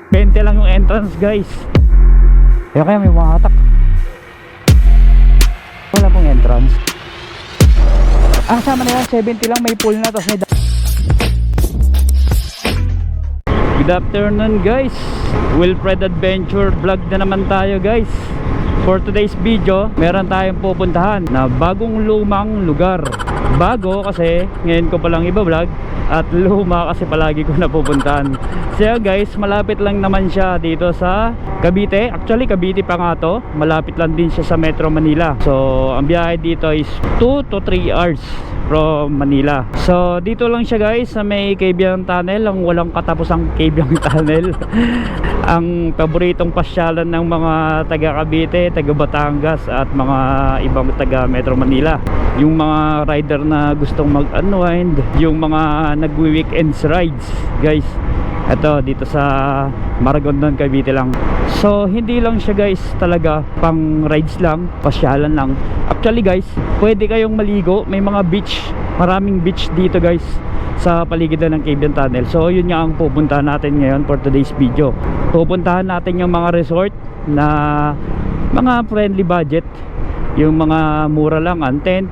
20 lang yung entrance guys. Kaya may mga hatak. Wala pong entrance. Sama na yan, 70 lang, may pool na. Tapos may good afternoon guys, Wilfred Adventure Vlog na naman tayo guys. For today's video, meron tayong pupuntahan na bagong lumang lugar. Bago kasi ngayon ko palang iba-vlog, at luma kasi palagi ko napupuntahan. So guys, malapit lang naman siya dito sa Cavite. Actually Cavite pa nga to, malapit lang din siya sa Metro Manila. So ang biyahe dito is 2 to 3 hours from Manila. So dito lang siya guys sa may Cabiang Tunnel, ang walang katapusang Cabiang Tunnel. Ang paboritong pasyalan ng mga taga Cavite, taga Batangas at mga ibang taga Metro Manila. Yung mga rider na gustong mag-unwind, yung mga nagwi-weekends rides guys. Ito dito sa Maragondon, Cavite lang. So hindi lang siya guys talaga pang rides lang, pasyalan lang. Actually guys, pwede kayong maligo, may mga beach, maraming beach dito guys sa paligid ng Cabiang Tunnel. So yun nga ang pupuntahan natin ngayon for today's video. Pupuntahan natin yung mga resort na mga friendly budget, yung mga mura lang ang tent,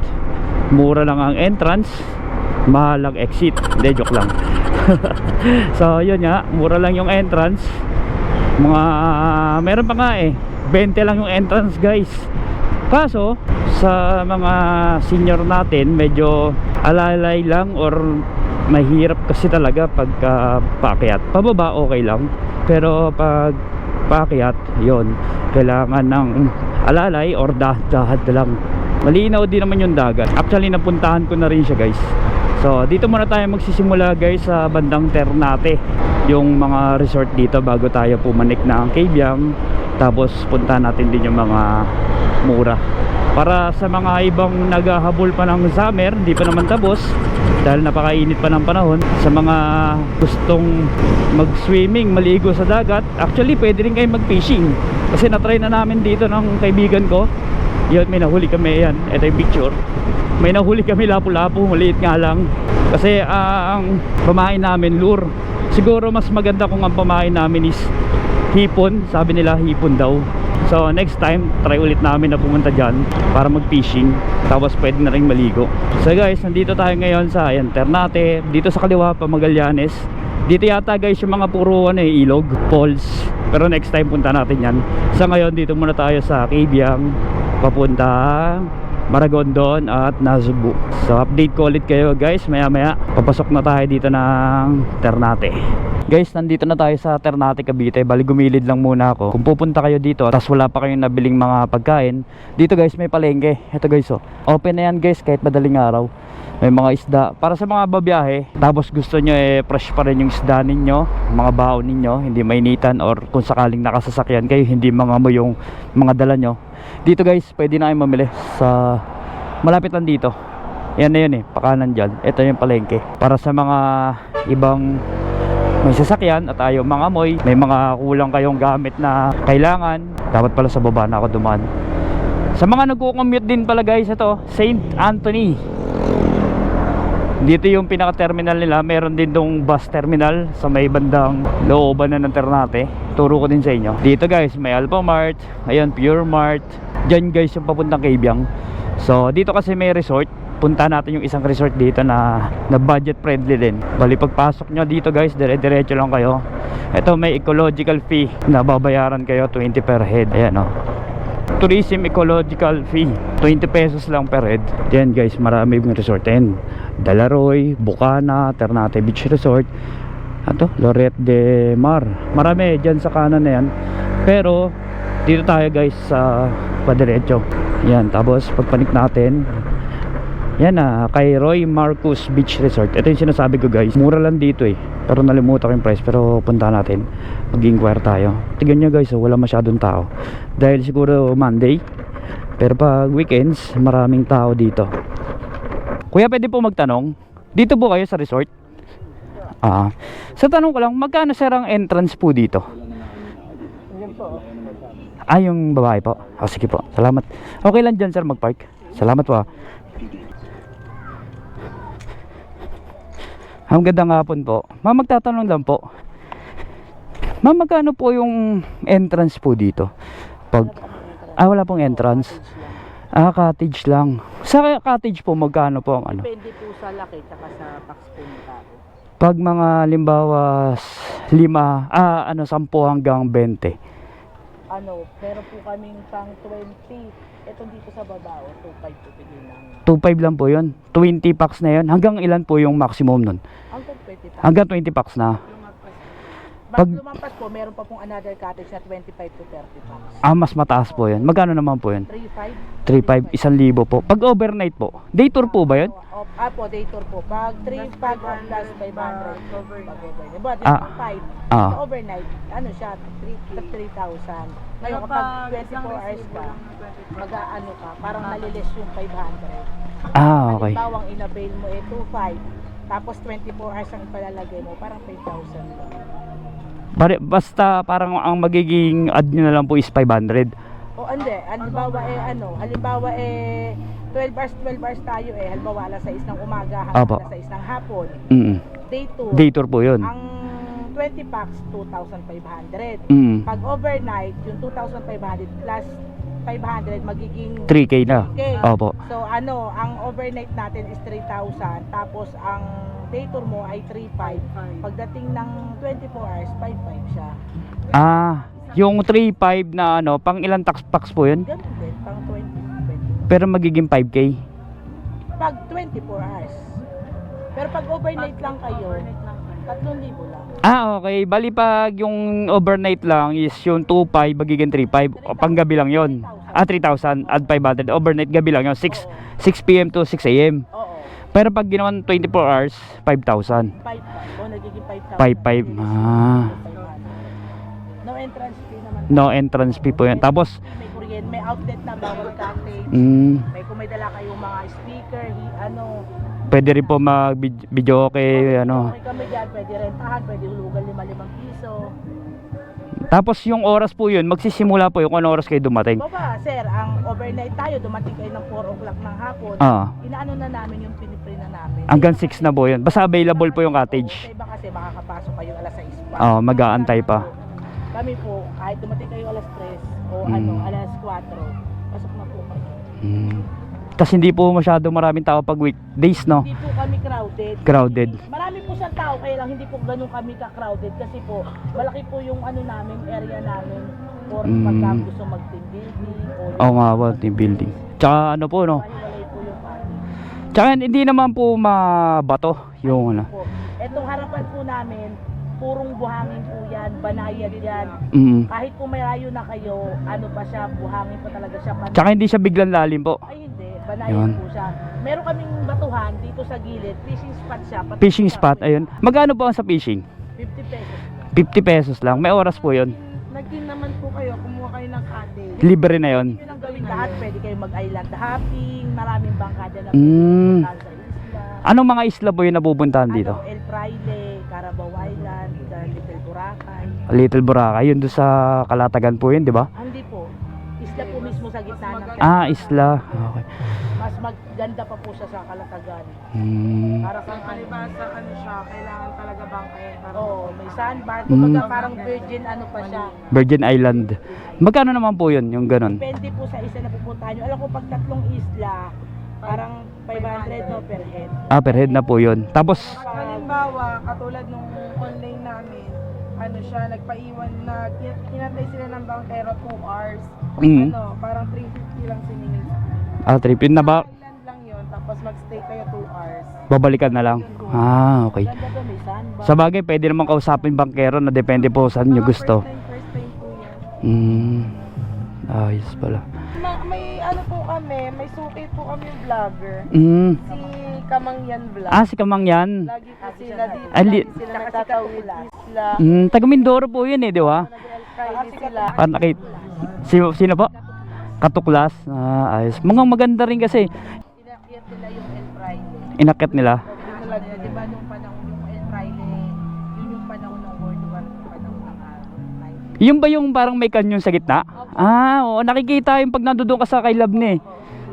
mura lang ang entrance, mahal ang exit. Hindi, joke lang. So yun nga, mura lang yung entrance. Mga meron pa nga 20 lang yung entrance guys. Kaso sa mga senior natin medyo alalay lang, or mahirap kasi talaga pagka paakyat. Pababa okay lang, pero pag paakyat, yon kailangan ng alalay or dahat-dahat lang. Malinaw din naman yung dagat. Actually napuntahan ko na rin siya guys. So dito muna tayo magsisimula guys sa bandang Ternate, yung mga resort dito bago tayo pumanik ng Cabiang. Tapos puntahan natin din yung mga mura, para sa mga ibang naghahabol pa ng summer, di pa naman tapos dahil napakainit pa ng panahon. Sa mga gustong mag-swimming, maligo sa dagat, actually pwede rin kayo mag-fishing. Kasi na-try na namin dito ng kaibigan ko. Yun, may nahuli kami, yan, ito yung picture. May nahuli kami lapu-lapu, maliit nga lang. Kasi ang pamain namin lure. Siguro mas maganda kung ang pamain namin is hipon. Sabi nila hipon daw. So next time, try ulit namin na pumunta dyan para mag-fishing. Tapos pwede na rin maligo. So guys, nandito tayo ngayon sa Ternate. Dito sa kaliwa pa Magallanes. Dito yata guys yung mga puro ilog, falls. Pero next time punta natin yan. Sa ngayon, dito muna tayo sa Cabiang, papunta Maragondon at Nasugbu. So update ko ulit kayo guys maya maya. Papasok na tayo dito ng Ternate. Guys, nandito na tayo sa Ternate, Cavite. Bali gumilid lang muna ako. Kung pupunta kayo dito tapos wala pa kayong nabiling mga pagkain, dito guys may palengke. Ito guys open na yan guys kahit madaling araw. May mga isda para sa mga babiyahe. Tapos gusto nyo fresh pa rin yung isda ninyo, mga baon ninyo, hindi mainitan, or kung sakaling nakasasakyan kayo hindi mangamoy yung mga dala nyo. Dito guys pwede na kayo mamili sa malapit lang dito. Yan na yun pakanan dyan. Ito yung palengke para sa mga ibang may sasakyan at ayaw mangamoy, may mga kulang kayong gamit na kailangan. Dapat pala sa baba na ako dumaan. Sa mga nagko-commute din pala guys, ito St. Anthony. Dito yung pinaka-terminal nila. Meron din dong bus terminal sa may bandang looban na ng Ternate. Turo ko din sa inyo. Dito guys may Alphamart, ayan Pure Mart. Diyan guys yung papuntang Cabiang. So dito kasi may resort. Punta natin yung isang resort dito na budget friendly din. Bali pagpasok nyo dito guys, dire-diretso lang kayo. Ito may ecological fee na babayaran kayo, 20 per head. Ayan tourism ecological fee, 20 pesos lang per head. Yan guys, marami yung resort. Yan Dalaroy, Bucana, Ternate Beach Resort, ato Loret de Mar. Marami dyan sa kanan na yan. Pero dito tayo guys sa padiretso. Yan, tapos pagpanik natin, yan kay Roy Marcus Beach Resort. Ito yung sinasabi ko guys, mura lang dito pero nalimutan ko yung price. Pero punta natin, mag-inquire tayo. Tignan nyo guys, wala masyadong tao dahil siguro Monday. Pero pag weekends, maraming tao dito. Kuya, pwede po magtanong, dito po kayo sa resort? Sa tanong ko lang, magkano sir ang entrance po dito? Yung babae po. Sige po, salamat. Okay lang dyan sir mag-park. Salamat po. Ang gandang hapon po. Magtatanong lang po. Ma'am, magkano po yung entrance po dito? Pag wala pong entrance. Cottage lang. Sa cottage po magkano po ang ano? Depende po sa laki tsaka sa tax po ng tao. Pag mga limbawa 10 hanggang 20. Pero po kaming pang 20. Ito dito sa baba, 2.5 po pili lang. 2.5 lang po yun. 20 packs na yun. Hanggang ilan po yung maximum nun? Hanggang 20 pa. Hanggang 20 packs na. Pag lumampas po, meron pa pong another cottage na 25 to 30 packs. Mas mataas po yun. Magkano naman po yun? 3.5. 3.5, 1,000 po. Pag overnight po, day tour po ba yun? Po, day tour po. Pag 3 pag plus 500 pag overnight. But Ah. 5 Ah. sa overnight, ano siya, 3,000. Ngayon kapag 24 hours ka, mag-aano ka, parang nalilis yung 500. Okay. Halimbawa, ang in-avail mo 2.5, tapos 24 hours ang ipalalagay mo, parang 5,000 lang. Basta parang ang magiging add nyo na lang po is 500. Hindi. Halimbawa 12 hours tayo halimbawa alas 6 ng umaga hanggang Apo. alas 6 ng hapon. Day tour. Day tour po yun. Ang 20 packs, 2,500. Pag overnight, yung 2,500 plus 500 magiging 3K na. 3K. Opo. So ang overnight natin is 3,000, tapos ang day tour mo ay 3,500. Pagdating ng 24 hours, 5,500 siya. Yung 3.5 na pang ilang tax packs po yun? Ganun din, pang 20. Pero magiging 5K. Pag 24 hours. Pero pag overnight lang kayo, 3,000 lang. Okay. Bali pag yung overnight lang is yung 2.5 magiging 3.5. Pang gabi lang yun. 3,000 at 500. Overnight gabi lang yun. 6 p.m. to 6 a.m. Oo. Pero pag ginawan 24 hours, 5,000. 5,500. O, nagiging 5,000. 5,500. No entrance fee naman. No entrance fee po yun. Tapos, May kuryente, may outlet na bawal cottage. Kung may dala kayong mga speaker, pwede rin po mag-video okay, Okay kami dyan, pwede rentahan, pwede hulugan 5 piso. Tapos yung oras po yun, magsisimula po yung kung ano oras kayo dumating. Baba, sir, ang overnight tayo, dumating kayo ng 4 o'clock ng hapon. Inaano na namin yung pinipre na namin. Hanggang 6 na po yun. Basta available po yung Sa cottage. iba kasi makakapasok kayo alas 6 pa. Mag-aantay pa. Kami po, kahit dumating kayo alas 3 o alas 4, pasok na po kayo. Kasi hindi po masyado maraming tao pag weekdays, no? Hindi po kami crowded. Crowded. Marami po siyang tao, kaya lang hindi po ganun kami ka-crowded kasi po, malaki po yung namin, area namin for pagka gusto mag-team building o Nga po, team building. Tsaka po, no? Walay po yung party. Tsaka hindi naman po mabato yung Po. Etong harapan po namin, purong buhangin po yan, banayad yan. Kahit po malayo na kayo, pa siya, buhangin po talaga siya. Tsaka hindi siya biglang lalim po. Ay hindi, banayad po siya. Meron kaming batuhan dito sa gilid, fishing spot siya. Fishing spot, ayun. Magkano po ang sa fishing? 50 pesos. 50 pesos lang. May oras po yun. Naging naman po kayo, kumuha kayo ng cottage. Libre na yun. Yun ang gawin lahat, pwede kayo mag-island hopping, maraming bangkada na sa isla. Anong mga isla po yung napupuntahan dito? El Fraile, Carabao Island, Little Boracay. Little Boracay, yun doon sa Kalatagan po yun, di ba? Hindi po, isla po mismo sa gitna ng Isla. Okay. Mas maganda pa po siya sa Kalatagan. Para kang palibasa, siya, kailangan talaga bangkayan. Oo, may sandbar, kumbaga parang virgin pa siya. Virgin Island. Magkano naman po yun, yung ganun? Depende po sa isa na pupuntahan nyo. Alam ko pag 3 isla, parang 500 no per head. Per head na po yun. Tapos, Halimbawa, katulad nung online namin, nagpaiwan na, kinatay sila ng bangkero 2 hours. Parang 350 lang siningil sa kanila. trip yun na ba? Island lang yun, tapos magstay kayo 2 hours. Babalikan na lang. Okay. Ganda to, may sandbar. Sa bagay, pwede naman kausapin bangkero na depende po saan nyo gusto. First time po yan. Ayos pala. May po kami, may suki po kami vlogger. Si Kamangyan Vlog. Si Kamangyan. Lagi po sila dito, Ah, lagi sila nagtatawid isla. Taga Mindoro po yun di ba? Friday sila. Sino po? Katuklas. Ayos. Mga maganda rin kasi. Inakyat nila yung El Fraile. Inakyat nila. Di ba nung panahon yung El Fraile, yun yung panahon ng World War, yung panahon ng 90. Yung ba yung parang may kanyon sa gitna? Oo. Nakikita yung pag nandoon ka sa kay Labne.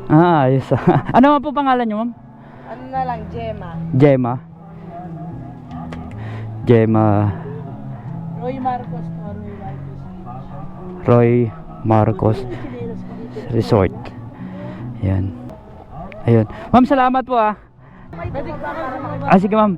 Ayos. Ano nga po pangalan nyo, ma'am? Ano na lang, Gemma. Gemma. Roy Marcos to, Roy Marcos. Roy Marcos Chinelas ko dito. Resort. Ayan. Ayun. Ma'am, salamat po ah. Pwede ka para makipag... Sige ma'am.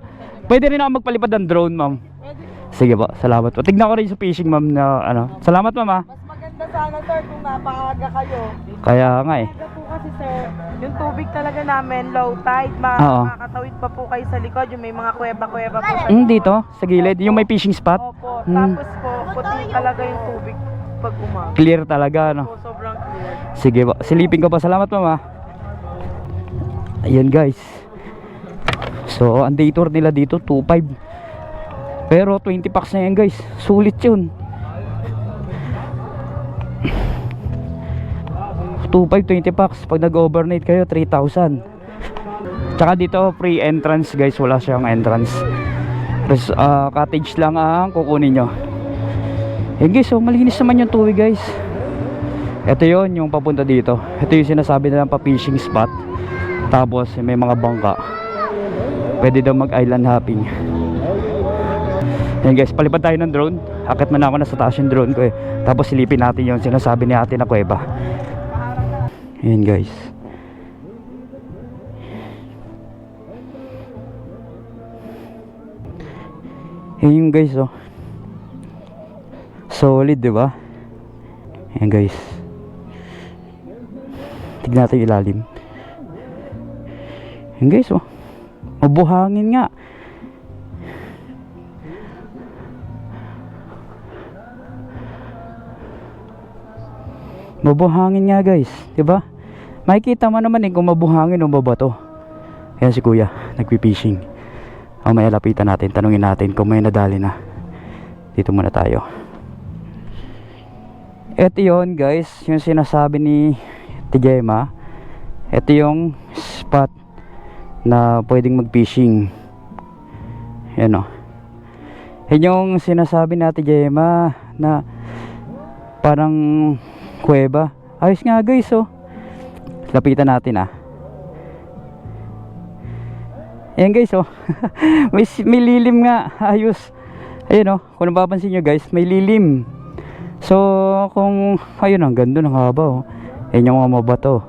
Pwede rin ako magpalipad ng drone ma'am. Pwede. Sige po, salamat po. Tignan ko rin sa fishing ma'am na ano. Salamat ma'am ah. Mas maganda sana sir kung napaaga kayo. Kaya nga eh. Aga po kasi sir, yung tubig talaga namin low tide, Oo. makakatawid pa po kayo sa likod, yung may mga kuweba-kuweba po sa Dito, sa gilid, yung may fishing spot. Opo, Mm. tapos po, puti talaga yung tubig pag umaga. Clear talaga no. Po, sobrang clear. Sige po, silipin ko pa. Salamat ma'am ah. Ayan guys. So, ang day tour nila dito 2.5. Pero 20 packs na yan guys. Sulit yun. 2.5, 20 packs. Pag nag-overnight kayo, 3,000. Tsaka dito, free entrance guys. Wala siyang entrance. Tapos, cottage lang ang kukunin nyo. Yan guys, so malinis naman yung tubig guys. Ito yon yung papunta dito. Ito yung sinasabi nilang pa-fishing spot. Tapos, may mga bangka. Pwede daw mag-island hopping. Yan guys, palipad tayo ng drone. Akit man ako, nasa taas yung drone ko eh. Tapos silipin natin yung sinasabi ni ate na kuweba. Yan guys. Yan yung guys oh. Solid diba? Yan guys. Tignan natin yung ilalim. Yan guys oh. Mabuhangin nga. Mabuhangin nga guys, 'di ba? Makikita mo naman kung mabuhangin o mabato. Ayan si kuya, nagpi-fishing. May lapitan natin, tanungin natin kung may nadali na. Dito muna tayo. Ito yon guys, yung sinasabi ni Tijema. Ito yung spot na pwedeng mag-fishing. Yan o. Yan yung sinasabi ni Tijema na parang kuweba. Ayos nga guys oh. Lapitan natin ah. Ayan guys oh. may lilim nga. Ayos. Ayun oh. Kung napapansin nyo guys, may lilim. So kung ayun ang ganda ng haba oh. Ayan yung mga mabato.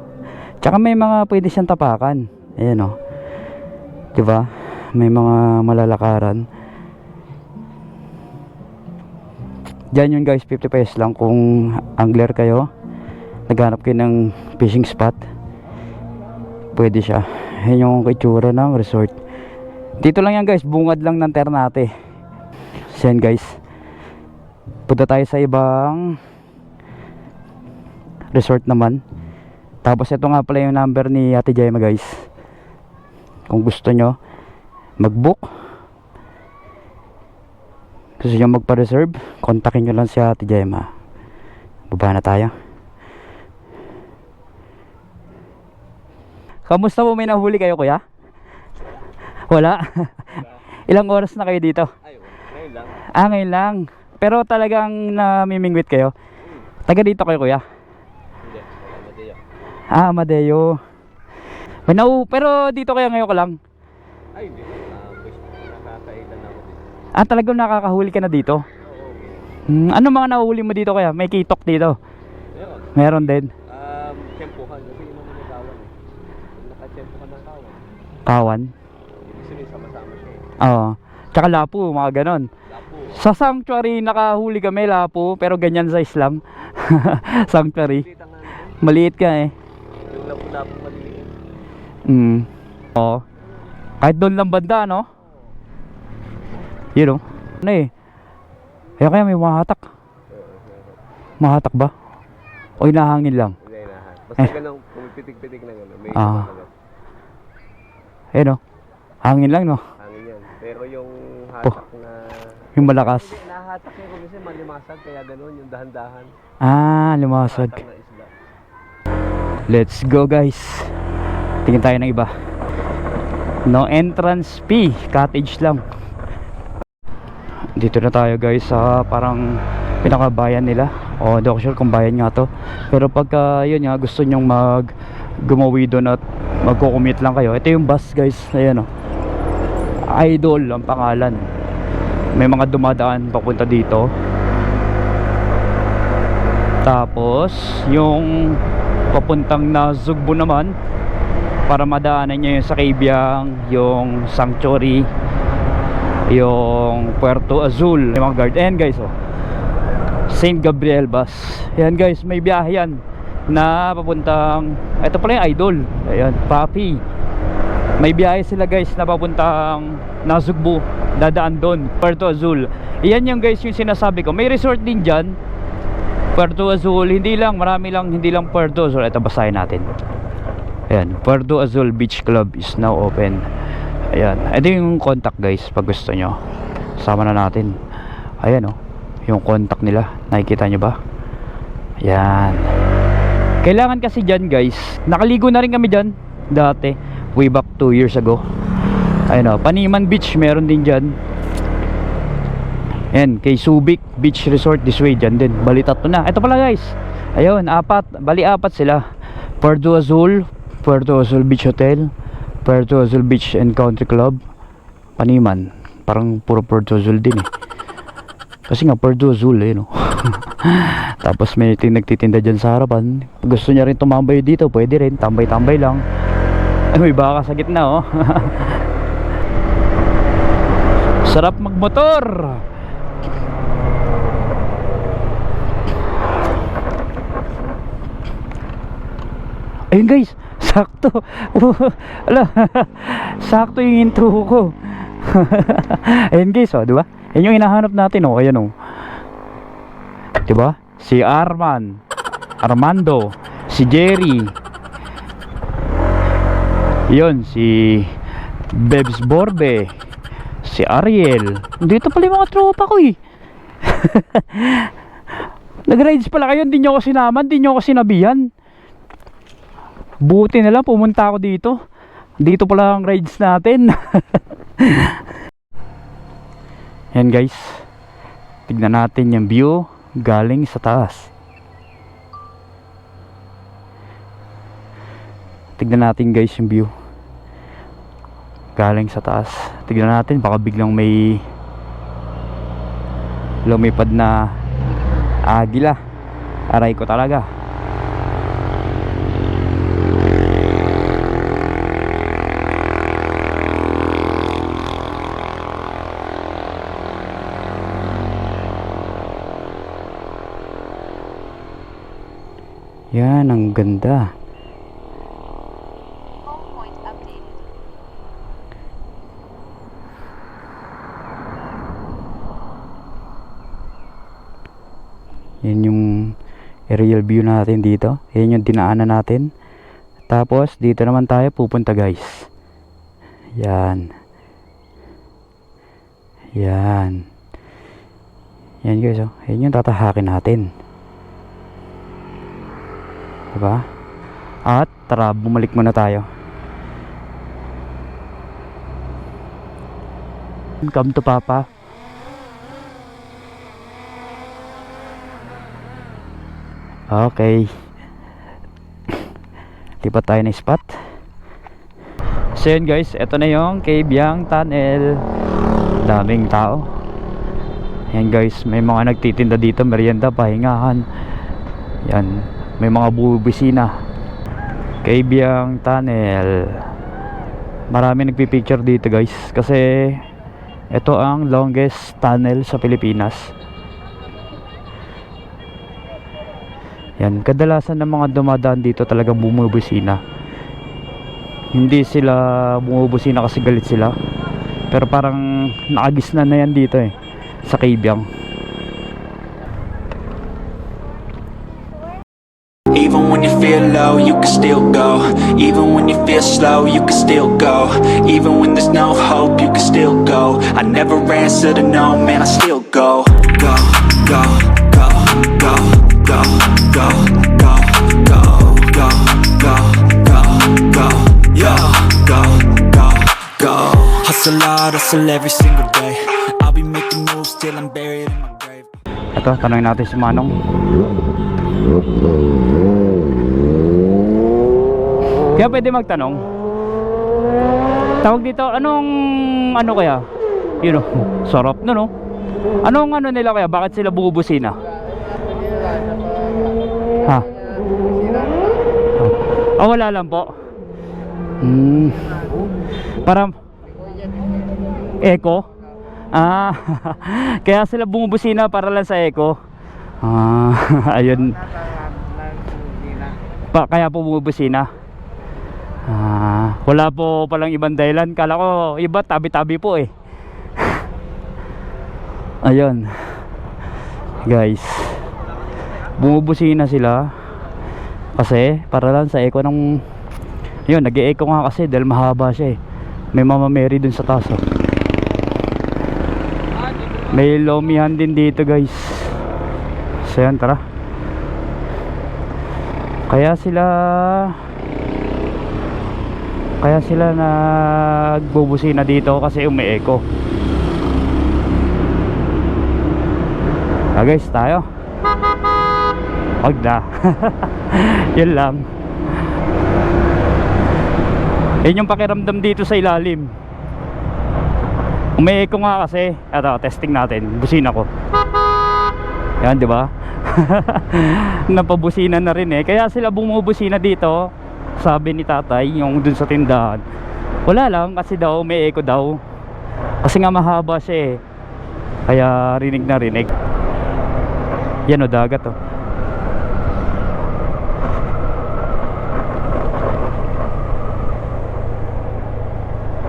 Tsaka may mga pwede siyang tapakan. Ayan oh. Diba? May mga malalakaran. Diyan yun guys, 50 pesos lang kung angler kayo, naghanap kayo ng fishing spot, pwede siya. Yan yung itsura ng resort. Dito lang yan guys, bungad lang ng Ternate. So yan guys, punta tayo sa ibang resort naman. Tapos ito nga pala yung number ni Ate Jema guys. Kung gusto nyo mag-book, gusto nyo magpa-reserve, kontakin nyo lang si Ate Jema. Baba na tayo. Kamusta po, may nahuli kayo kuya? Wala? Ilang oras na kayo dito? Ay, ngayon lang. Ngayon lang. Pero talagang namimingwit kayo? Taga dito kayo kuya? Hindi, Amadeo. Amadeo. Pero dito kayo ngayon ko lang? Ay, hindi. Nakakailan ako dito. Talagang nakakahuli ka na dito? Oo. Ano mga nahuli mo dito kaya? May kitok dito? Meron. Meron din. Tiyempuhan. Kasi yun naman yung kawan. Pag nakatiyempuhan ng kawan, Kawan? ibig sabihin sama-sama siya. Oo. Tsaka lapu, mga ganon. Lapo. Sa sanctuary nakahuli kami lapu, pero ganyan sa Islam. Sanctuary. Kita nga nito. Maliit ka eh. Yung lapo-lapo maliliit. Oo. Kahit doon lang banda, no? Yun, oh. Ano eh? Kaya may mahatak. Mahatak ba? O inahangin lang? Hindi, inahan. Basta ganun, pumipitig-pitig na gano'n. May Ah. ano, Ayun, oh. Hangin lang, no? hangin yan. Pero yung hatak na... Yung malakas. Hindi, nahatak niya kung kasi malimasag. Kaya gano'n, yung dahan-dahan. Lumasag. Hatak na isla. Let's go, guys. Tingin tayo ng iba. No entrance fee. Cottage lang. Dito na tayo guys sa parang pinakabayan nila. Hindi ako sure kung bayan nga to. Pero pagka yun nga gusto nyong gumawi doon at magko-commute lang kayo. Ito yung bus guys. Ayan o. Idol ang pangalan. may mga dumadaan papunta dito. Tapos yung papuntang Nasugbu naman, para madaanan nyo yung sa Cabiang, yung Sanctuary, yung Puerto Azul, yung mga guard. Ayan guys, oh, St. Gabriel Bus. Ayan guys, may biyahe yan na papuntang, ito pala yung Idol. Ayan, Papi. May biyahe sila guys na papuntang Nasugbu, dadaan doon, Puerto Azul. Ayan yung guys yung sinasabi ko, may resort din dyan, Puerto Azul. Hindi lang, marami lang, hindi lang Puerto Azul. Ito, basahin natin. Ayan, Puerto Azul Beach Club is now open. Ayan, ito yung contact guys, pag gusto nyo sama na natin. Ayan, oh, yung contact nila, nakikita nyo ba? Ayan, kailangan kasi dyan guys, nakaligo na rin kami dyan dati, way back 2 years ago. Ayan, oh, Paniman Beach meron din dyan. Ayan, kay Subic Beach Resort this way, dyan din, bali 3 na. Ito pala guys, ayun, bali 4 sila. Puerto Azul, Puerto Azul Beach Hotel, Puerto Azul Beach and Country Club, Paniman. Parang puro Puerto Azul din eh, kasi nga Puerto Azul eh, no? Tapos may nagtitinda dyan sa harapan. Gusto niya rin tumambay dito, pwede rin, tambay-tambay lang. Ay, may baka sa gitna, oh. Sarap magmotor. Ayun guys, sakto. Ala, sakto yung intro ko. Ayun guys, oh, di ba? Ayun yung hinahanap natin, oh. Ayan, oh. Di ba? Si Armando, si Jerry. Yun, si Bebs Borbe, si Ariel. Dito pala yung mga tropa ko eh. Nag-rides pala kayo, hindi nyo ako sinaman, hindi nyo ako sinabihan. Buti na lang pumunta ako dito. Dito pala ang rides natin. Yan guys, tignan natin yung view galing sa taas. Tignan natin guys yung view galing sa taas. Tignan natin, baka biglang may lumipad na agila. Aray ko talaga. Yan, ang ganda. Yan yung aerial view natin dito. Yan yung dinaanan natin. Tapos dito naman tayo pupunta guys. Yan. Yan. Yan guys, oh. Yan yung tatahakin natin. Diba? At tara, bumalik muna tayo. Come to Papa. Okay. Lipat tayo ng spot. So yun guys, ito na yung Cabiang Tunnel. Daming tao. Yan guys, may mga nagtitinda dito, merienda, pahingahan. Yan, may mga bubisina. Cabiang Tunnel. Marami nagpipicture dito guys, kasi ito ang longest tunnel sa Pilipinas. Yan, kadalasan ng mga dumadaan dito talagang bumubusina. Hindi sila bumubusina kasi galit sila, pero parang nakagisnan na yan dito eh, sa Cabiang. Even when you feel low, you can still go. Even when you feel slow, you can still go. Even when there's no hope, you can still go. I never answer to no, man, I still go. Go, go, go, go, go, go, go, go, go, go, go, go, yo, go, go, go. Hustle hard, hustle every single day. I'll be making moves till I'm buried in my grave. Ito, tanongin natin si Manong. Kaya pwede magtanong. Tawag dito, anong ano kaya? You know, sarap na no? Anong ano nila kaya? Bakit sila bubusina? Ha? Oh, wala lang po. Para echo? Ah, kaya sila bumubusina para lang sa echo. Ah, ayun. Kaya po bumubusina. Ah, wala po palang ibang dahilan. Kala ko iba, tabi-tabi po eh. Ayun. Guys, bumubusina sila kasi para lang sa echo ng yun, nag-e-echo nga kasi dahil mahaba siya eh. May Mama Mary dun sa taas oh. May lomihan din dito guys. So yan, tara. Kaya sila nagbubusina dito kasi umi-echo. Guys, tayo. Wag na. Yun lang. Yun yung pakiramdam dito sa ilalim. Umi-echo nga kasi. Ito, testing natin. Busina ko. Yan, di ba? Napabusina na rin eh. Kaya sila bumubusina dito. Sabi ni tatay, yung dun sa tindahan. Wala lang kasi daw may echo daw. Kasi nga mahaba siya eh. Kaya rinig na rinig. Yan o, dagat o.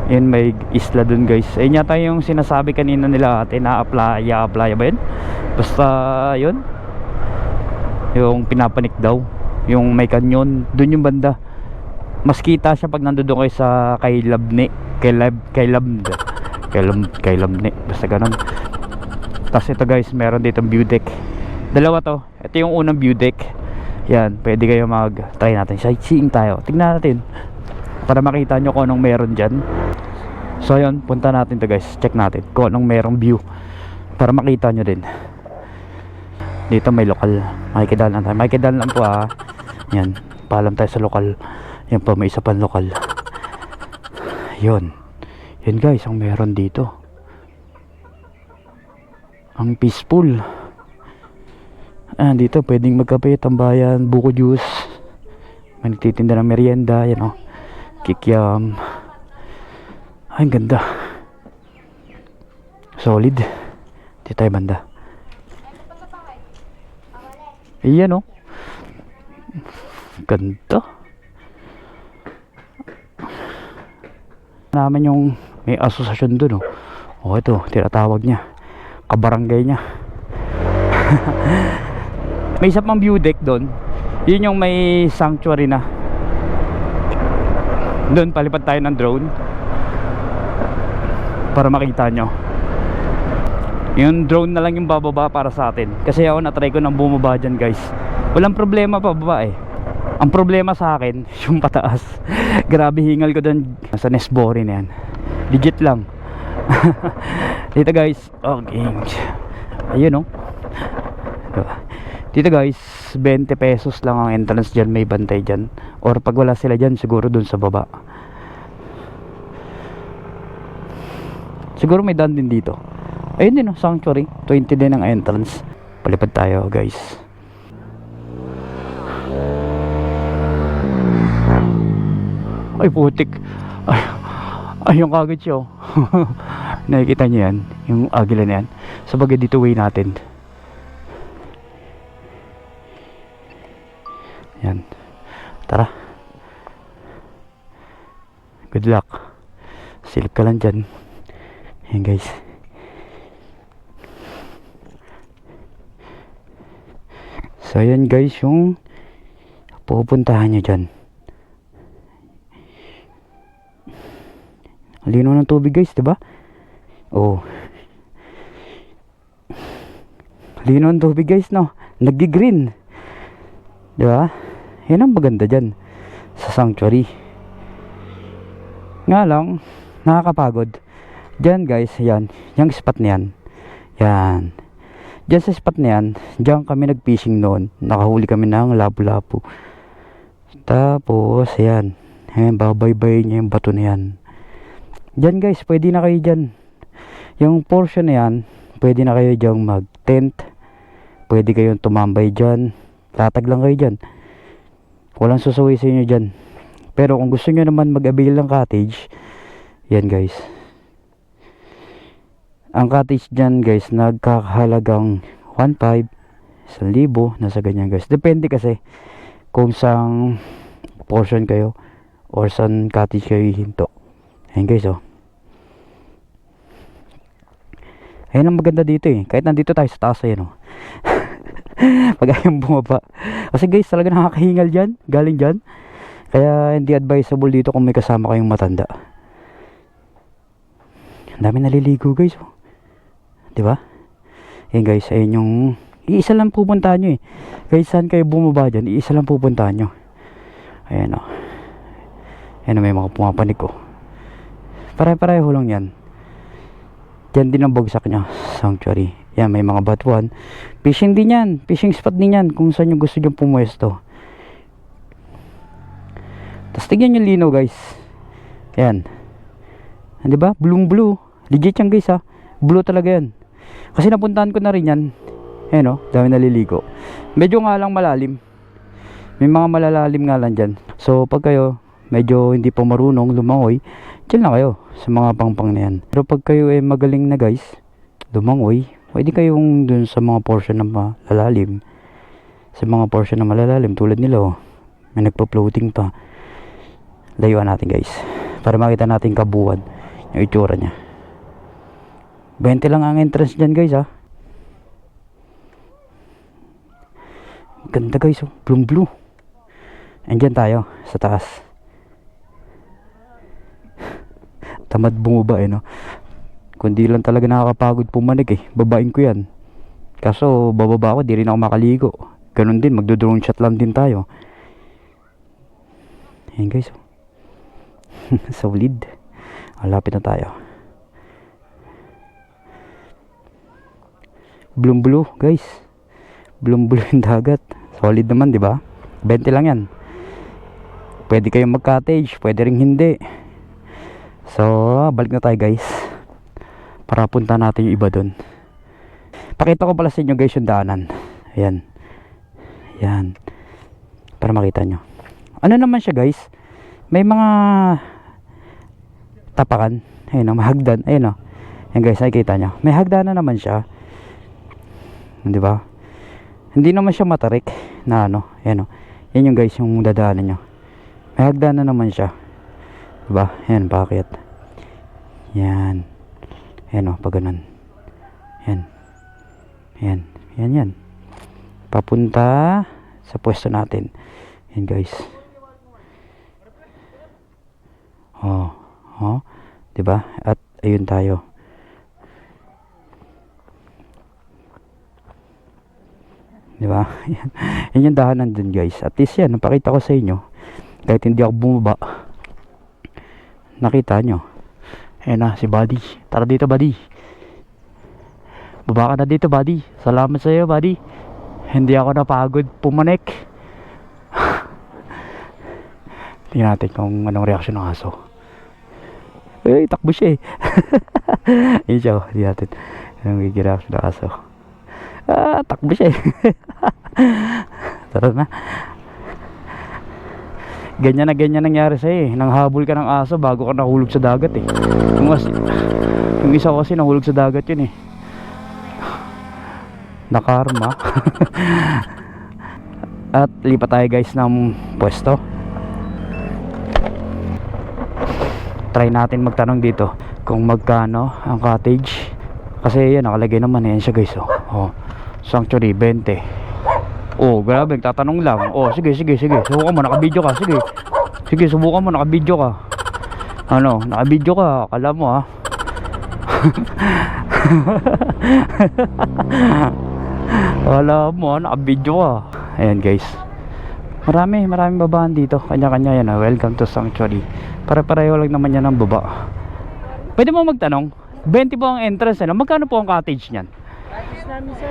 Yan, may isla dun guys. Ayun yata yung sinasabi kanina nila ate na playa ba yun? Basta yun, yung pinapanik daw, yung may kanyon dun yung banda. Mas kita siya pag nandoon kayo sa Kailabni, basta ganun. Tapos ito guys, meron ditong view deck. Dalawa to. Ito yung unang view deck. Yan, pwede kayo try natin, sightseeing tayo. Tingnan natin para makita nyo kung anong meron dyan. So yun, punta natin to guys. Check natin kung anong merong view para makita nyo din. Dito may lokal. Makikidalan tayo. Makikidalan lang po ah. Yan, paalam tayo sa lokal. Yan po, may isa pang lokal. Yun. Yan guys, ang meron dito. Ang peaceful. Dito pwedeng magkape, tambayan, buko juice. May nagtitinda ng merienda. Yan o, kikiam. Ay, ang ganda. Solid. Dito tayo banda. Iyan o, ganda. Namin yung may asosasyon dun o. O ito, tinatawag niya kabarangay niya. May isa pang view deck doon. Yun yung may sanctuary na. Doon palipad tayo ng drone para makita nyo. Yung drone na lang yung bababa para sa atin. Kasi ako natry ko nang bumaba dyan guys. Walang problema pa baba eh. Ang problema sa akin yung pataas. Grabe hingal ko doon sa Nesbori na yan. Legit lang. Dito guys, okay. Ayun o. Dito guys, 20 pesos lang ang entrance dyan. May bantay dyan. Or pag wala sila dyan, siguro dun sa baba. Siguro may daan din dito. Ayun din o, sanctuary. 20 din ang entrance. Palipad tayo guys. Ay putik. Ay yung kagad siya. Nakikita nyo yan, yung agila na yan. Sabagay dito way natin. Yan. Tara. Good luck. Silip ka lang dyan. Yan guys. So yan guys yung pupuntahan nyo dyan. Lino ng tubig guys, diba? Oh. Lino ng tubig guys, no? Nag-green. Diba? Yan ang maganda dyan sa sanctuary. Nga lang, nakakapagod. Dyan guys, yan. Yung spot na yan. Yan. Dyan sa spot na yan, dyan kami nag-fishing noon. Nakahuli kami ng lapu-lapu. Tapos, yan. Yan, babaybay niya yung bato na yan. Dyan guys, pwede na kayo dyan. Yung portion na yan, pwede na kayo dyang mag-tent. Pwede kayong tumambay dyan. Latag lang kayo dyan. Walang susuwi sa inyo dyan. Pero kung gusto nyo naman mag-avail ng cottage, yan guys. Ang cottage dyan guys, nagkakahalagang 1,500, 1,000, nasa ganyan guys. Depende kasi kung saan portion kayo or saan cottage kayo hihinto. Ayan guys, oh. Ayan ang maganda dito eh. Kahit nandito tayo sa taas, ayan, oh. Pag ayaw bumaba. Kasi guys, talaga nakakahingal dyan. Galing dyan. Kaya hindi advisable dito kung may kasama kayong matanda. Ang dami naliligo guys, oh. Diba? Ayan guys, ayan yung iisa lang pupuntahan nyo eh. Kahit saan kayo bumaba dyan, iisa lang pupuntahan nyo. Ayan, oh. Ayan, may mga pumapanig ko. Pare-pareho lang yan. Diyan din ang bagsak nya, sanctuary. Yan, may mga batuan. Fishing din yan. Fishing spot din yan kung saan nyo gusto nyo pumuesto. Tapos tignan nyo lino guys. Yan. Diba? Blue. Legit yan guys ha. Blue talaga yan. Kasi napuntahan ko na rin yan. Ayan o. Dami naliligo. Medyo nga lang malalim. May mga malalalim nga lang dyan. So pag kayo medyo hindi pa marunong lumangoy, chill na kayo sa mga pangpang na yan. Pero pag kayo magaling na guys, lumangoy, pwede kayong dun sa mga portion na malalalim. Sa mga portion na malalalim tulad nila, oh, may nagpa-floating pa. Layuan natin guys para makita natin kabuuan yung itsura nya. 20 lang ang entrance dyan guys ha. Ganda guys, oh. Blue. Andyan tayo sa taas. Tamad bumaba no. Kundi lang talaga nakakapagod pumanig eh. Babain ko yan. Kaso bababa ako, di rin ako makaligo. Ganun din, magdo-drone shot lang din tayo. Ayan guys, oh. Solid. Malapit na tayo. Blue guys. Blue yung dagat. Solid naman, di ba? 20 lang yan. Pwede kayong mag-cottage, pwede ring hindi. So, balik na tayo guys. Para punta natin yung iba dun. Pakita ko pala sa inyo guys yung daanan. Ayan. Ayan. Para makita nyo. Ano naman siya guys? May mga tapakan. Ayan o, mahagdan. Ayan o. Ayan guys, nakikita nyo. May hagdanan naman siya. Diba? Hindi naman siya matarik na ano. Ayan o. Yan yung guys yung dadaanan nyo. May hagdanan naman siya. Diba? Ayan, bakit? Yan. Ayan o, pag ganun. Yan. Yan. Yan. Papunta sa pwesto natin. Yan guys. Oh. Diba? At ayun tayo. Diba? Yan yung dahanan dun guys. At least yan, napakita ko sa inyo. Kahit hindi ako bumaba, nakita nyo. Ayan na si Buddy. Tara dito Buddy. Baba ka na dito Buddy. Salamat sa iyo Buddy. Hindi ako napagod pumanik. Tingnan natin kung anong reaksyon ng aso. Eh, takbo siya eh. Ayun siya, tingnan natin anong reaksyon ng aso. Takbo siya eh. Tara na. Ganyan nangyari sa'yo eh. Nanghabol ka ng aso bago ka nahulog sa dagat eh. Yung isa kasi nahulog sa dagat yun eh. Nakarma. At lipat tayo guys ng pwesto. Try natin magtanong dito kung magkano ang cottage. Kasi yan nakalagay naman yan siya guys oh. Sanctuary 20. Oh, grabe, tatanong lang. Oh, sige. Subukan mo, naka-video ka. Sige, subukan mo, naka-video ka. Ano, naka-video ka. Akala mo, ha? Akala mo, naka-video ka. Ayan, guys. Maraming babaan dito. Kanya-kanya yan, ha? Welcome to Sanctuary. Pare-pareho lang naman yan ang baba. Pwede mo magtanong? 20 po ang entrance, ano? Magkano po ang cottage niyan? Cottage namin sir,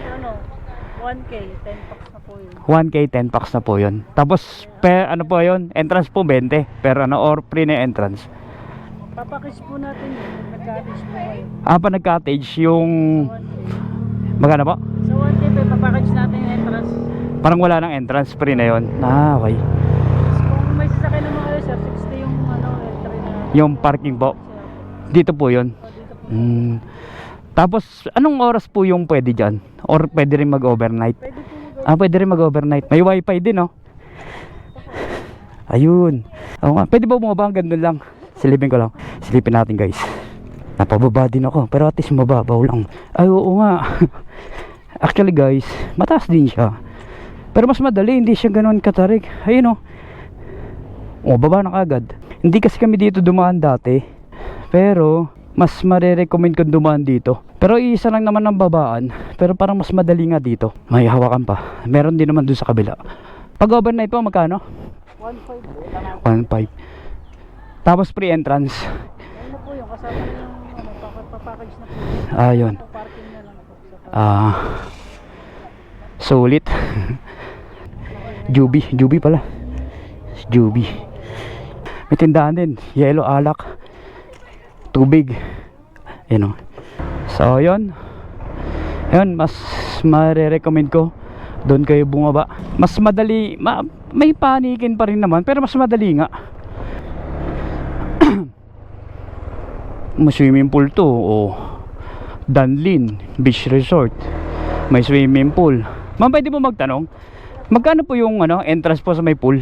1K, 10 packs na po yun. 1K, 10 packs na po yun. Tapos, ano po yun? Entrance po 20. Pero or free na entrance. Papakis po natin yun. nag-cottage po kayo. Pa nag-cottage yung... Magkano po? Sa 1K pa, papackage natin yung entrance. Parang wala nang entrance, free na yun. Okay. Kung may sasakyan naman kayo, sir, 60 yung entry na. Yung parking po. Dito po yun. Dito po. Tapos, anong oras po yung pwede dyan? Or pwede rin mag-overnight? Pwede po Pwede rin mag-overnight. May wifi din, no? Ayun. Oo nga. Pwede ba bumaba hanggang doon lang? Silipin ko lang. Silipin natin, guys. Napababa din ako. Pero at least mababaw lang. Ay, oo nga. Actually, guys, mataas din siya. Pero mas madali. Hindi siya ganoon katarik. Ayun, oh. Baba na kagad. Hindi kasi kami dito dumaan dati. Pero mas marirecommend kong dumaan dito. Pero isa lang naman ng babaan. Pero parang mas madali nga dito. May hawakan pa. Meron din naman dun sa kabila. Pag overnight po, magkano? 1.5. 1.5. Tapos free entrance. Ano po yung kasama yung papackage na po. Ayun. Parking na lang po. Sulit. Juby pala. Juby. May tindahan din. Yellow alak. Tubig. Yan o. So yun. Ayun, mas marirecommend ko doon kayo bumaba. Mas madali, may panikin pa rin naman, pero mas madali nga. May swimming pool to. Danlin Beach Resort. May swimming pool. Ma'am, pwede po magtanong, magkano po yung entrance po sa may pool?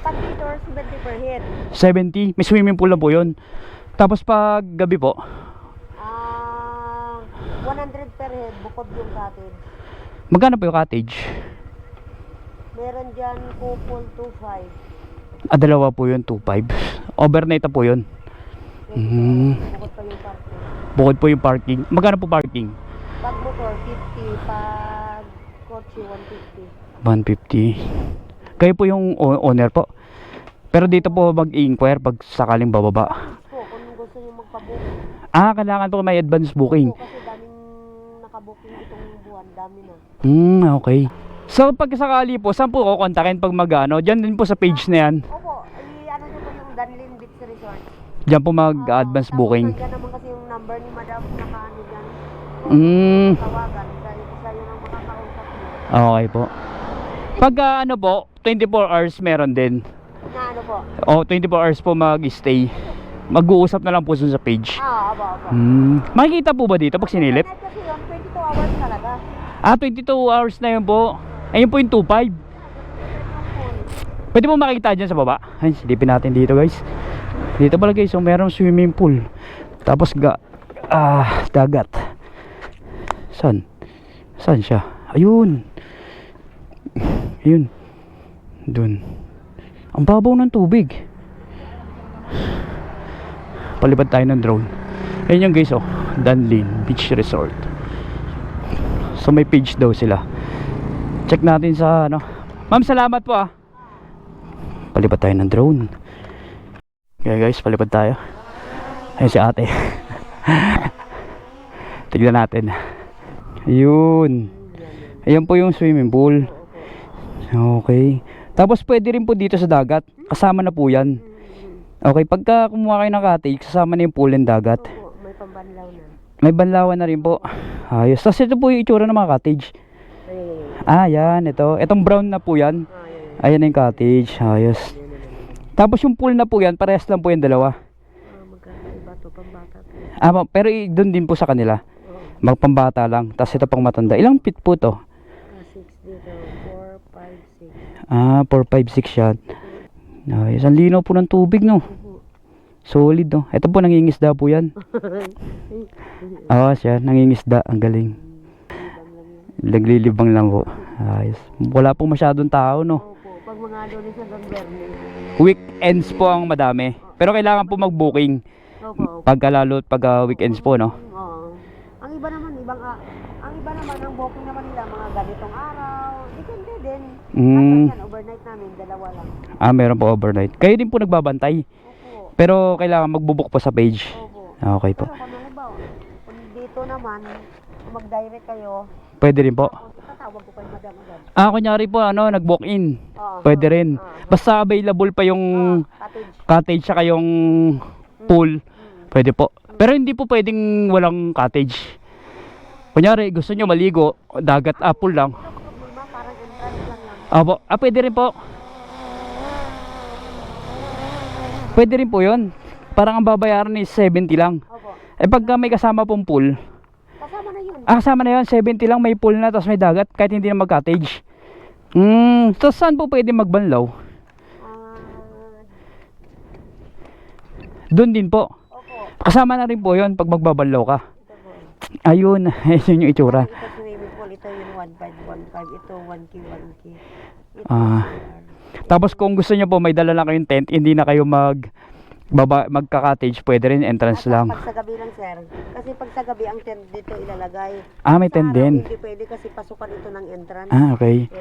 Pag dito, 70 per head. 70? May swimming pool na po yun. Tapos pag gabi po, 100 per head, bukod yung cottage. magkano po yung cottage? Meron dyan couple 2.5. Dalawa po yun, 2.5. Overnight na po yun. Bukod pa yung parking. Bukod po yung parking. Magkano po parking? Pag motor, 50. Pag kotse, 150. 150. Kayo po yung owner po. Pero dito po mag-i-inquire pag sakaling bababa. Po, kung gusto nyo magpabook. Kailangan po may advance booking. Po, kasi daming nakabooking itong buwan. Dami na. Okay. So pag sakali po, saan po ko kontakin pag mag-ano? Diyan din po sa page na yan. Opo, ano nyo po yung Danlin Beach Resort. Diyan po mag-advance booking. Tapos naman kasi yung number ni Madam nakaano dyan. Tawagan, dahil isa yun ang makakausap nyo. Okay po. Pag ano po, 24 hours meron din. Na ano po? 24 hours po mag-stay. Mag-uusap na lang po dun sa page. Opo. Makikita po ba dito pag sinilip? Net kasi yun, 22 hours talaga. 22 hours na yun po. Ayun po yung 2.5. Pwede mo makikita dyan sa baba. Ay, silipin natin dito, guys. Dito pala, guys, so merong swimming pool. Tapos dagat. Saan siya? Ayun. Dun. Ang babaw ng tubig. Palipad tayo ng drone. Ayun yung, guys, Danlin Beach Resort. So may page daw sila. Check natin sa Ma'am, salamat po Palipad tayo ng drone. Okay, guys, palipad tayo. Ayun si ate. Tignan natin. Ayun po yung swimming pool. Okay. Tapos pwede rin po dito sa dagat. Kasama na po yan. Okay, pagka kumuha kayo ng cottage, kasama na yung pool and dagat. Opo, may pambanlaw na. May banlawan na rin po. Ayos. Tapos ito po yung itsura ng mga cottage. Yan. Itong brown na po yan. Ayan na yung cottage. Ayos. Tapos yung pool na po yan, parehas lang po yung dalawa. Magkakaiba to, pambata to. Pero doon din po sa kanila. Magpambata lang. Tapos ito pang matanda. Ilang feet po to? 6 dito, 4, 5, 6. 4, 5, 6 yan. Ayos. Ang linaw po ng tubig, no? Solid, no? Ito po, nangingisda po yan. Siya, nangingisda. Ang galing. Naglilibang lang po. Ayos. Wala pong masyadong tao, no? Opo, pag mga doon sa Gangberni. Weekends po ang madami. Pero kailangan po mag-booking. Opo. Pagkalalo at pag weekends po, no? Oo. Ang iba naman, ang booking naman nila, mga ganitong araw. Depende din. Yan, overnight namin, dalawa lang. Meron po overnight. Kayo din po nagbabantay. Opo. Pero kailangan magbubuk po sa page. Opo. Okay po. Pero kung halimbawa, kung dito naman, kung mag-direct kayo, Pwede rin po. tatawag ko kay Madam agad. Kunyari po, nag-walk in. Oo. Pwede rin. Basta available pa yung Cottage. cottage saka yung pool. Pwede po. Pero hindi po pwedeng walang cottage. Kunyari, gusto nyo maligo, dagat apple lang. Parang entrance lang yan. Opo. Pwede rin po. Pwede rin po yun. Parang ang babayaran is 70 lang. Opo. Pagka may kasama pong pool, Kasama na yun. kasama na yun, 70 lang, may pool na, tapos may dagat, kahit hindi na mag-cottage. So saan po pwede magbanlaw? Doon din po. Opo. Kasama na rin po yun pag magbabanlaw ka. Ayun, yun yung itsura. Ito swimming pool, ito yung 1.5, ito 1K, 1K. Ito Ah. Tapos kung gusto nyo po may dala lang kayong tent, hindi na kayo magka-cottage, pwede rin entrance lang. Pag sa gabi lang, sir. Kasi pag sa gabi, ang tent dito ilalagay. May tent Sa araw, din. Hindi pwede kasi pasukan ito ng entrance. Okay. So,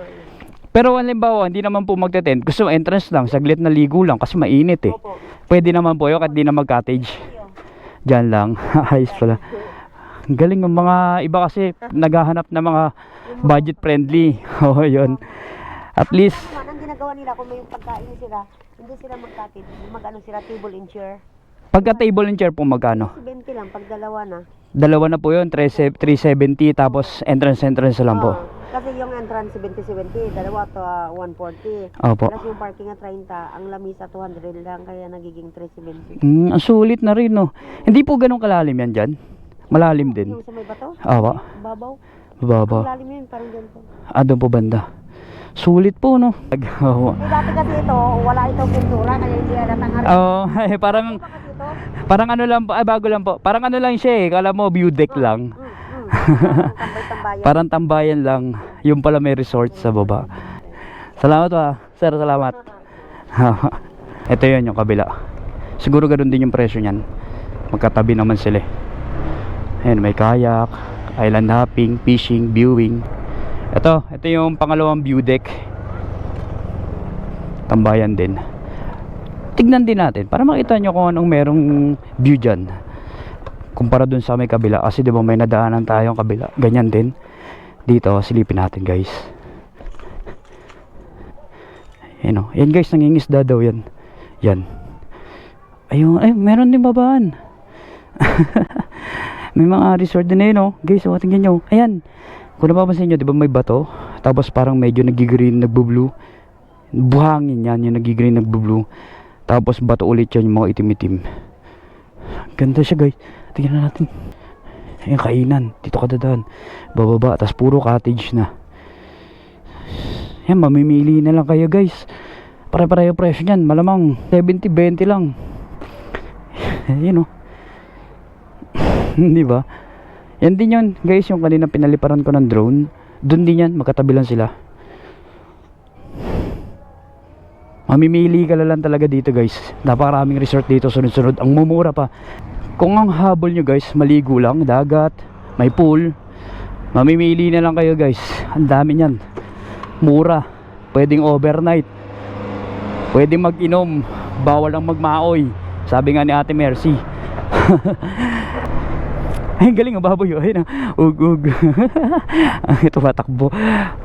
Pero halimbawa, hindi naman po magte-tent, gusto mo entrance lang, saglit na ligo lang kasi mainit eh. Opo. Pwede naman po yun kahit di na mag-cottage. Diyan lang. Ayos pala. Ang galing ng mga iba kasi naghahanap ng mga budget friendly. Oo, yun. At least, Naman, ang ginagawa nila, kung may pagkain sila, hindi sila mag-cottage. Mag-ano sila, table and chair. pagka table and chair po magkano? 20 lang, pag dalawa na. Dalawa na po yun, 370, tapos entrance lang po. Kasi yung entrance 70-70, dalawa to 140. Opo. Plus yung parking at 30, ang lamisa 200 lang, kaya nagiging 370. Ang sulit na rin, no? Hindi po ganun kalalim yan dyan? Malalim din. Yung sa may bato, Opo. babaw. Baba. Ang lalim yun, parang dyan po. Doon po banda. Sulit po, no? Oo. Dati kasi ito, wala itong pintura, kaya hindi alatang araw. Oh, parang Kasi ito, parang ano lang po, bago lang po. Parang ano lang siya eh, kala mo view deck lang. tambay-tambayan. Parang tambayan lang. Yung pala may resort sa baba. Salamat pa, sir, salamat. Ito yun yung kabila. Siguro ganoon din yung presyo niyan. Magkatabi naman sila. Ayan, may kayak, island hopping, fishing, viewing. Ito yung pangalawang view deck. Tambayan din. Tignan din natin para makita nyo kung anong merong view dyan kumpara dun sa may kabila. Kasi diba may nadaanan tayong kabila. Ganyan din. Dito, silipin natin guys. Ayan o. Ayan guys, nangingisda daw yan. Yan. Ayun, ay meron din babaan. May mga resort din na yun o. Guys, tingnan nyo. Ayan. Kung napapansin nyo, diba may bato? Tapos parang medyo nagigreen, nagbo-blue. Buhangin yan, yung nagigreen, nagbo-blue. Tapos bato ulit yan, yung mga itim-itim. Ganda siya guys. Tingnan natin. Ayan, kainan. Dito ka dadaan. Bababa. Tapos puro cottage na. Yan, mamimili na lang kayo guys. Pare-pareho presyo yan. Malamang 70-20 lang. Ayan o. Diba? Yan din yun guys, yung kanina pinaliparan ko ng drone. Doon din yan, magkatabi lang sila. Mamimili ka lang talaga dito guys. Napakaraming resort dito sunod-sunod. Ang mumura pa. Kung ang habol nyo guys, maligo lang, dagat, may pool, mamimili na lang kayo guys. Ang dami nyan. Mura. Pwedeng overnight. Pwedeng mag-inom. Bawal lang magmaoy. Sabi nga ni Ate Mercy. Ay, galing ang baboy. Ayun na. Ug. Ito matakbo.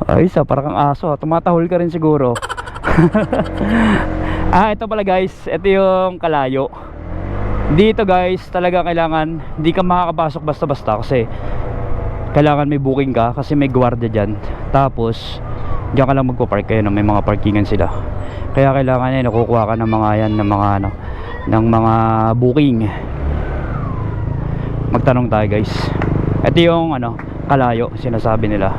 Ay, parang kang aso. Tumatahol ka rin siguro. Ito pala guys. Ito yung Kalayo. Dito guys, talaga kailangan, hindi ka makakapasok basta-basta kasi kailangan may booking ka kasi may gwardiya dyan. Tapos, diyan ka lang magpo-park kayo, no? May mga parkingan sila. Kaya kailangan yan, nakukuha ka ng mga yan, ng mga booking. Magtanong tayo guys. Ito yung Kalayo, sinasabi nila.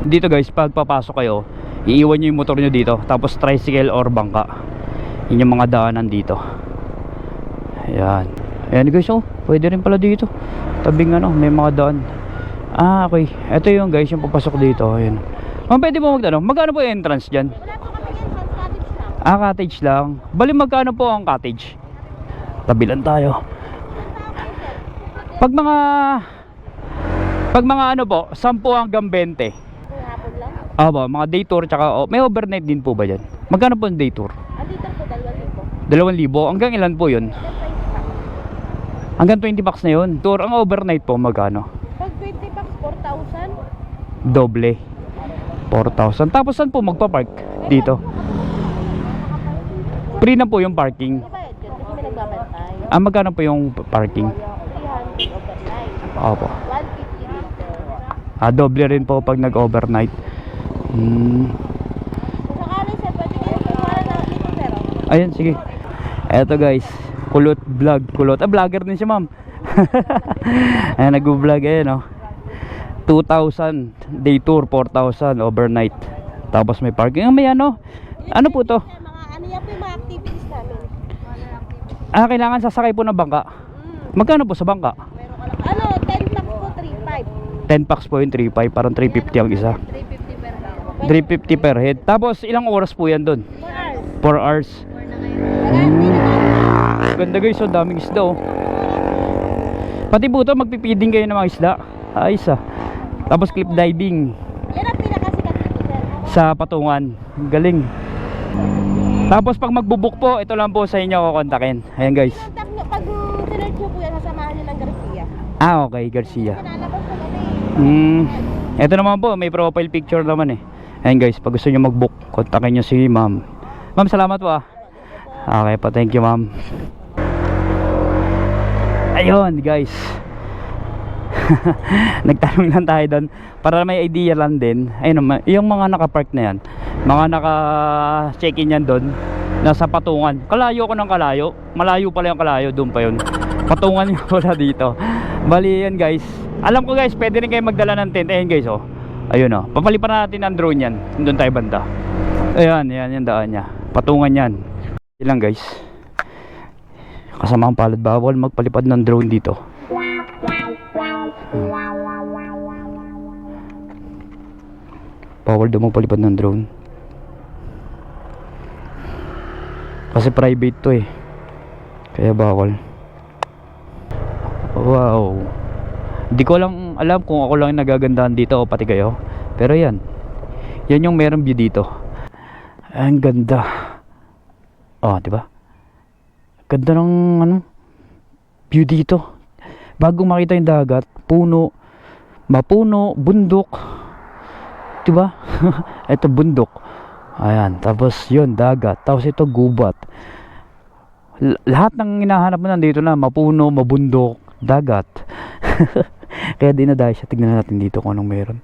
Dito guys, pag papasok kayo, iiwan nyo yung motor nyo dito, tapos tricycle or bangka. Yun yung mga daanan dito. Ayan. Ayan guys, pwede rin pala dito. Tabing may mga daan. Okay. Ito yung guys, yung papasok dito. Ayan. Pwede po magkano po yung entrance dyan? Wala po kami yan, cottage lang. Cottage lang. Bali magkano po ang cottage? Tabi lang tayo. Pag mga po, 10 hanggang 20. Hapon lang. Mga day tour tsaka may overnight din po ba dyan? Magkano po ang day tour? Dito po, 2,000. 2,000. Hanggang ilan po yun? Hanggang 20 bucks na yun. Tour, ang overnight po magkano? Pag 20 bucks, 4,000. Doble. 4,000. Tapos saan po magpa-park? Dito. Free na po yung parking. Bayad dyan, kasi may nagbabantay. Magkano po yung parking? Opo. 150 liter. Doble rin po pag nag-overnight. Sakali sir, pwede kayo kumuha ng dito sir. Ayun, sige. Eto guys, Kulot Vlog. Vlogger din siya, ma'am. Ayan, nag-vlog ayan, oh. 2,000 day tour, 4,000 overnight. Tapos may parking. May ano po to? Ano yan po yung mga activities namin? Kailangan sasakay po ng bangka. Magkano po sa bangka? Ano, 10 packs po, 3.5. 10 packs po yung 3,500, parang 350 ang isa. 350 per head. 350 per head. Tapos ilang oras po yan doon? 4 hours. 4 hours. Ganda guys, so daming isda, oh. Pati po to, magpipiding kayo ng mga isda. Ayos ah. Tapos cliff diving Yan ang pinakasikat dito sir. sa Patungan. Galing. Tapos pag magbubuk po, ito lang po sa inyo kukontakin. Ayan guys. Contact nyo, pag sinerch nyo po yan, sasamahan nyo ng Garcia. Okay, Garcia. Kinalabas ko kami. Ito naman po, may profile picture naman eh. Ayan guys, pag gusto nyo mag-book, kontakin nyo si ma'am. Ma'am, salamat po ah. Okay po, thank you ma'am. Ayun guys. Nagtanong lang tayo doon para may idea lang din. Ayun, yung mga naka-park na yan, mga naka-check-in yan doon, nasa Patungan. Kalayo ko ng kalayo. Malayo pala yung kalayo, doon pa yun. Patungan yung wala dito. Bali yan guys. Alam ko guys, pwede rin kayo magdala ng tent. Ayun guys, oh. Ayun, oh. Papalipan natin ang drone yan. Doon tayo banda. Ayan, yan yung daan niya. Patungan yan. Ilang guys. Kasama ang palad, bawal magpalipad ng drone dito. Bawal daw magpalipad ng drone kasi private to eh, kaya bawal. Wow, di ko lang alam kung ako lang nagagandahan dito o pati kayo, pero yan yung merong view dito. Ang ganda, oh diba, ganda ng view dito. Bago makita yung dagat, puno, mapuno, bundok, diba? Ito bundok, ayan, tapos yun dagat, tapos ito gubat. Lahat ng hinahanap mo nandito na, mapuno, mabundok, dagat. Kaya dinadayo siya. Tignan natin dito kung anong meron.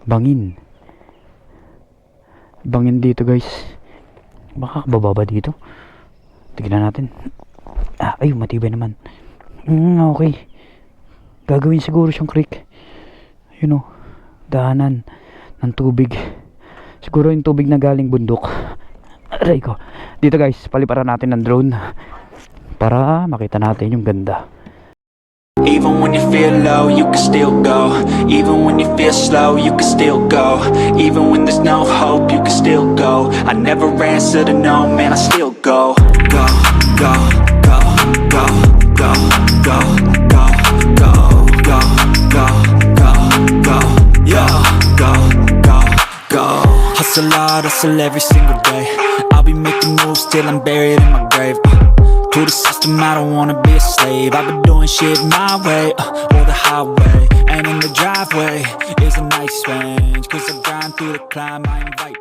Bangin dito guys. Baka bababa dito. Tignan natin. Ay, matibay naman. Okay, gagawin siguro siyang creek. You know, daanan ng tubig. Siguro yung tubig na galing bundok. Aray ko. Dito guys, paliparan natin ng drone para makita natin yung ganda. Even when you feel low, you can still go. Even when you feel slow, you can still go. Even when there's no hope, you can still go. I never answer to no, man, I still go. Go, go, go, go, go, go, go, go, go, go, go, go, yo, go, go, go. Hustle hard, hustle every single day. I'll be making moves till I'm buried in my grave. To the system, I don't wanna be a slave. I've been doing shit my way, or the highway. And in the driveway is a nice range, 'cause I grind through the climb, I invite